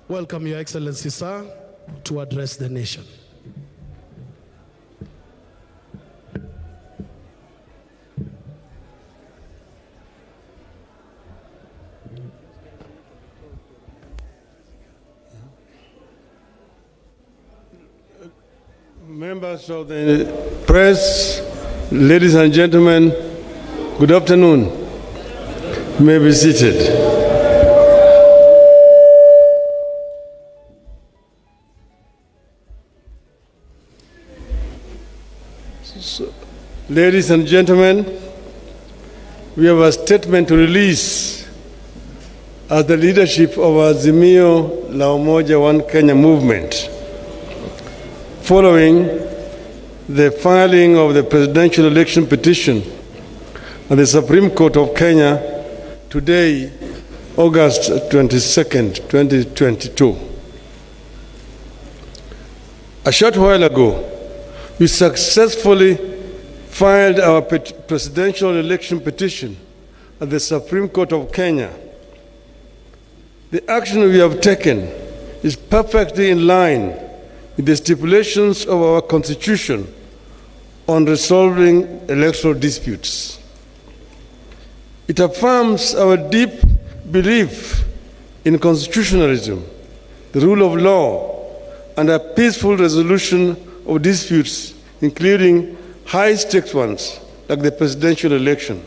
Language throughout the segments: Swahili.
Welcome, Your Excellency, sir, to address the nation. Members of the press, ladies and gentlemen, good afternoon. You may be seated. Ladies and gentlemen, we have a statement to release as the leadership of Azimio la Umoja One Kenya movement, following the filing of the presidential election petition at the Supreme Court of Kenya today, August 22nd, 2022. A short while ago, we successfully filed our presidential election petition at the Supreme Court of Kenya. The action we have taken is perfectly in line with the stipulations of our Constitution on resolving electoral disputes. It affirms our deep belief in constitutionalism, the rule of law, and a peaceful resolution of disputes, including high-stakes ones, like the presidential election.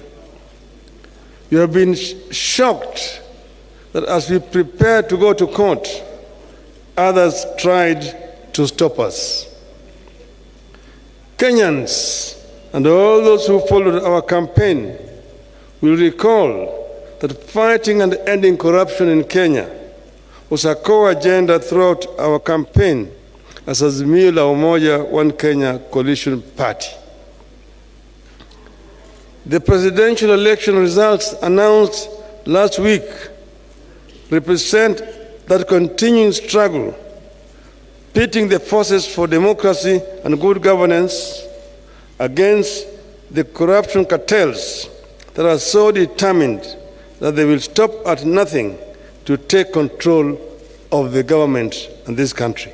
We have been shocked that as we prepare to go to court, others tried to stop us. Kenyans and all those who followed our campaign will recall that fighting and ending corruption in Kenya was a core agenda throughout our campaign as Azimio la Umoja One Kenya coalition party. The presidential election results announced last week represent that continuing struggle, pitting the forces for democracy and good governance against the corruption cartels that are so determined that they will stop at nothing to take control of the government in this country.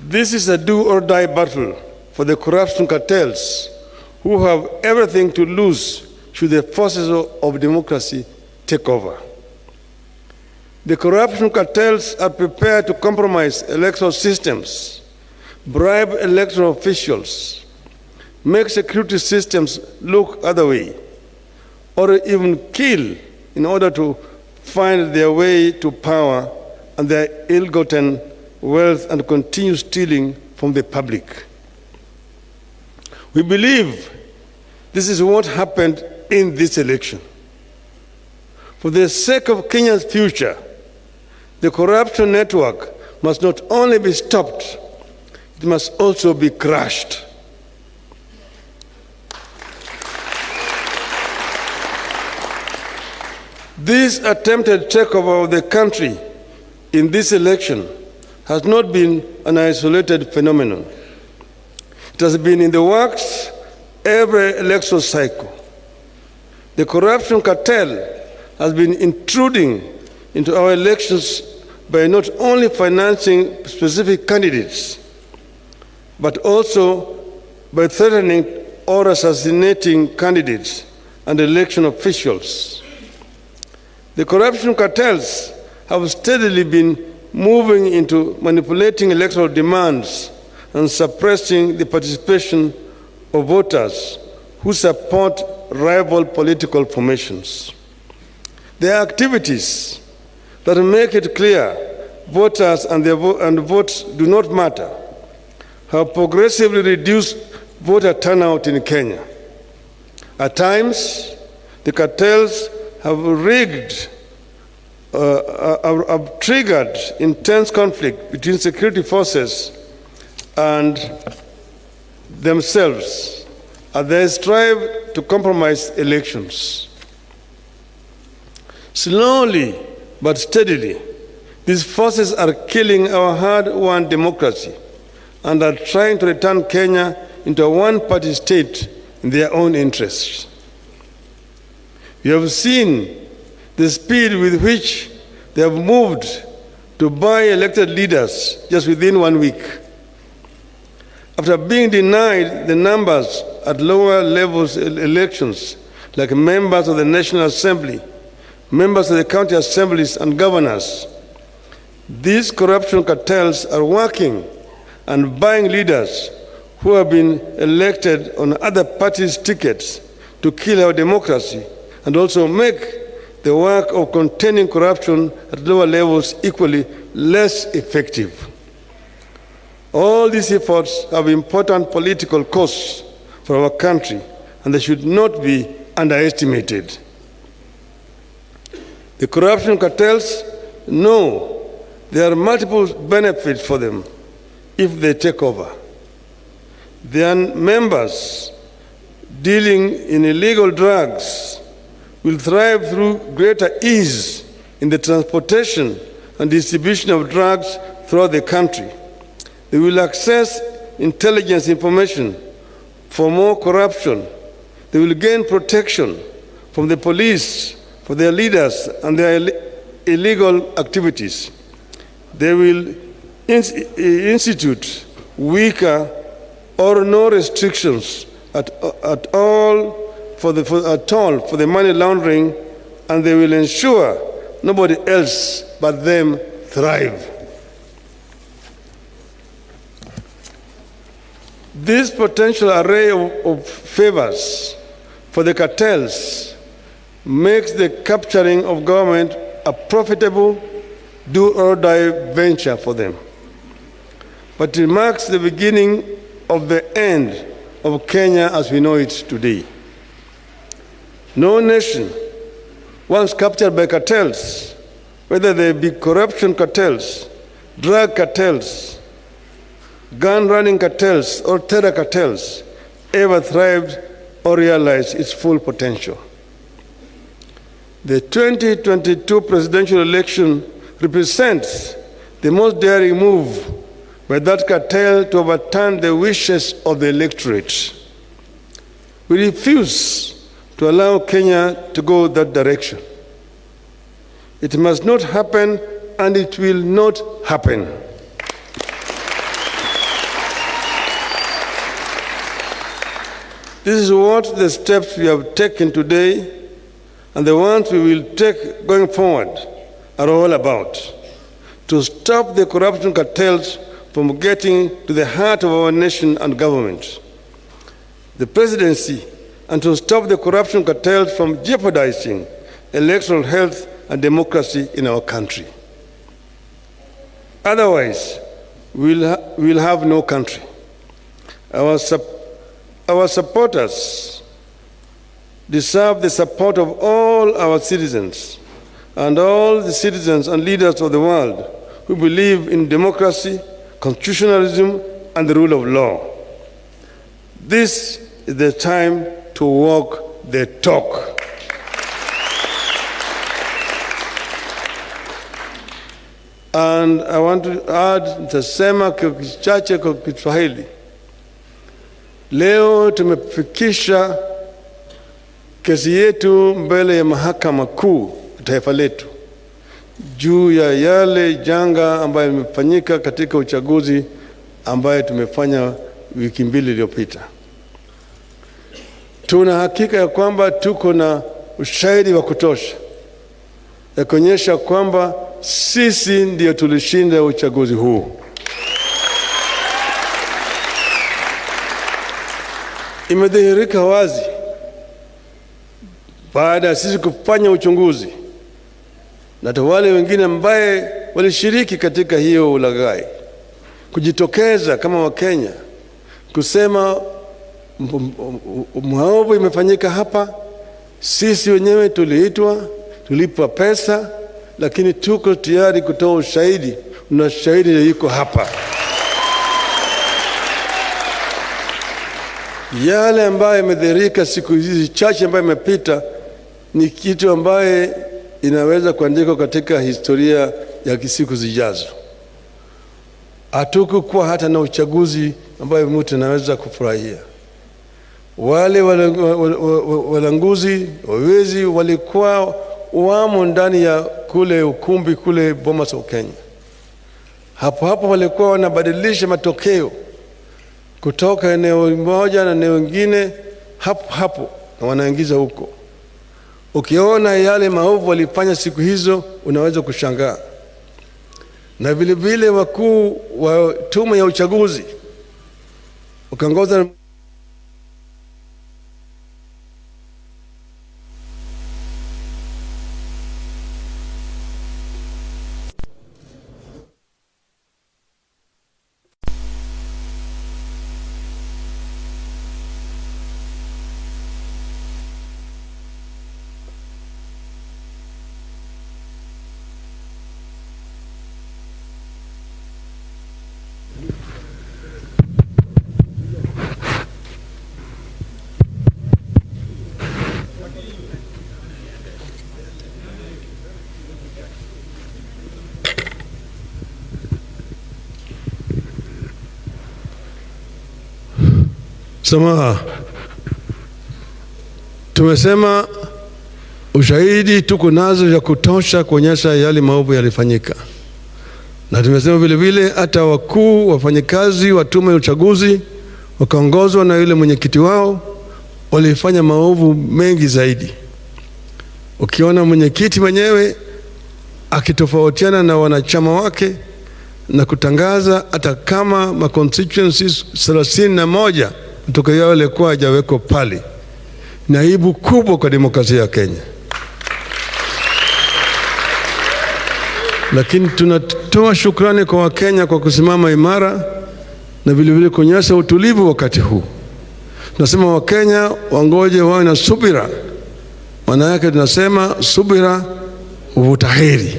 This is a do-or-die battle for the corruption cartels who have everything to lose should the forces of democracy take over. The corruption cartels are prepared to compromise electoral systems, bribe electoral officials, make security systems look other way, or even kill in order to find their way to power and their ill-gotten wealth and continue stealing from the public. We believe this is what happened in this election. For the sake of Kenya's future, the corruption network must not only be stopped, it must also be crushed. This attempted takeover of the country in this election has not been an isolated phenomenon. It has been in the works every electoral cycle. The corruption cartel has been intruding into our elections by not only financing specific candidates, but also by threatening or assassinating candidates and election officials. The corruption cartels have steadily been moving into manipulating electoral demands and suppressing the participation of voters who support rival political formations. Their activities that make it clear voters and votes do not matter have progressively reduced voter turnout in Kenya. At times, the cartels have triggered intense conflict between security forces and themselves as they strive to compromise elections. Slowly but steadily, these forces are killing our hard-won democracy and are trying to return Kenya into a one-party state in their own interests. We have seen the speed with which they have moved to buy elected leaders just within 1 week. After being denied the numbers at lower levels elections, like members of the National Assembly, members of the county assemblies, and governors, these corruption cartels are working and buying leaders who have been elected on other parties' tickets to kill our democracy and also make the work of containing corruption at lower levels equally less effective. All these efforts have important political costs for our country, and they should not be underestimated. The corruption cartels know there are multiple benefits for them if they take over. Their members dealing in illegal drugs will thrive through greater ease in the transportation and distribution of drugs throughout the country. They will access intelligence information for more corruption. They will gain protection from the police for their leaders and their illegal activities. They will institute weaker or no restrictions at all for the money laundering, and they will ensure nobody else but them thrive. This potential array of favors for the cartels makes the capturing of government a profitable do-or-die venture for them. But it marks the beginning of the end of Kenya as we know it today. No nation, once captured by cartels, whether they be corruption cartels, drug cartels, gun-running cartels, or terror cartels, ever thrived or realized its full potential. The 2022 presidential election represents the most daring move by that cartel to overturn the wishes of the electorate. We refuse to allow Kenya to go that direction. It must not happen, and it will not happen. This is what the steps we have taken today and the ones we will take going forward are all about, to stop the corruption cartels from getting to the heart of our nation and government, the presidency, and to stop the corruption cartels from jeopardizing electoral health and democracy in our country. Otherwise, we'll have no country. Our supporters deserve the support of all our citizens and all the citizens and leaders of the world who believe in democracy, constitutionalism, and the rule of law. This is the time to walk the talk. And I want to add, nitasema kichache kwa Kiswahili. Leo tumefikisha kesi yetu mbele ya mahakama kuu taifa letu juu ya yale janga ambayo imefanyika katika uchaguzi ambayo tumefanya wiki mbili iliyopita. Tuna hakika ya kwamba tuko na ushahidi wa kutosha ya kuonyesha kwamba sisi ndio tulishinda uchaguzi huu. Imedhihirika wazi baada ya sisi kufanya uchunguzi na wale wengine ambaye walishiriki katika hiyo ulaghai kujitokeza kama Wakenya kusema maovu imefanyika hapa, sisi wenyewe tuliitwa, tulipwa pesa, lakini tuko tayari kutoa ushahidi, na shahidi yuko hapa. Yale ambayo imedhihirika siku hizi chache ambayo imepita ni kitu ambaye inaweza kuandikwa katika historia ya siku zijazo. Hatukukuwa hata na uchaguzi ambayo mtu anaweza kufurahia. wale walanguzi, wawezi walikuwa wamo ndani ya kule ukumbi kule Bomas of Kenya. Hapo hapo walikuwa wanabadilisha matokeo kutoka eneo moja na eneo lingine hapo hapo na wanaingiza huko. Ukiona yale maovu walifanya siku hizo unaweza kushangaa. Na vile vile wakuu wa tume ya uchaguzi ukaongoza samaha. Tumesema ushahidi tuko nazo ya kutosha kuonyesha yale maovu yalifanyika. Na tumesema vile vile hata wakuu wafanyakazi wa tume ya uchaguzi wakaongozwa na yule mwenyekiti wao walifanya maovu mengi zaidi. Ukiona mwenyekiti mwenyewe akitofautiana na wanachama wake na kutangaza hata kama ma constituencies 31 kutoka yao yalikuwa hajawekwa pale, ni aibu kubwa kwa demokrasia ya Kenya. Lakini tunatoa shukrani kwa Wakenya kwa kusimama imara na vile vile kuonyesha utulivu wakati huu. Tunasema Wakenya wangoje wawe na subira. Maana yake tunasema subira huvuta heri.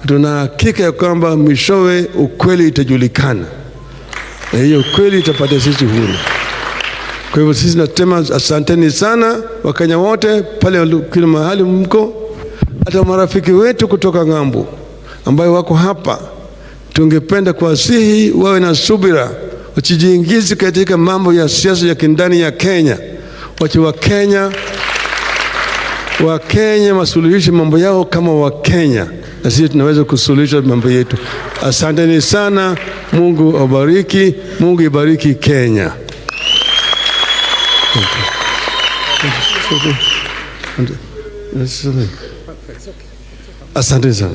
Tuna hakika ya kwamba mwishowe ukweli itajulikana. Na hiyo ukweli itapata sisi huru. Kwa hivyo sisi nasema asanteni sana Wakenya wote pale kila mahali mko, hata marafiki wetu kutoka ng'ambo ambayo wako hapa. Tungependa kuwasihi wawe na subira, wasijiingize katika mambo ya siasa ya kindani ya Kenya. Wache Wakenya wasuluhishe mambo yao kama Wakenya, na sisi tunaweza kusuluhisha mambo yetu. Asanteni sana. Mungu awabariki. Mungu ibariki Kenya. Asante sana.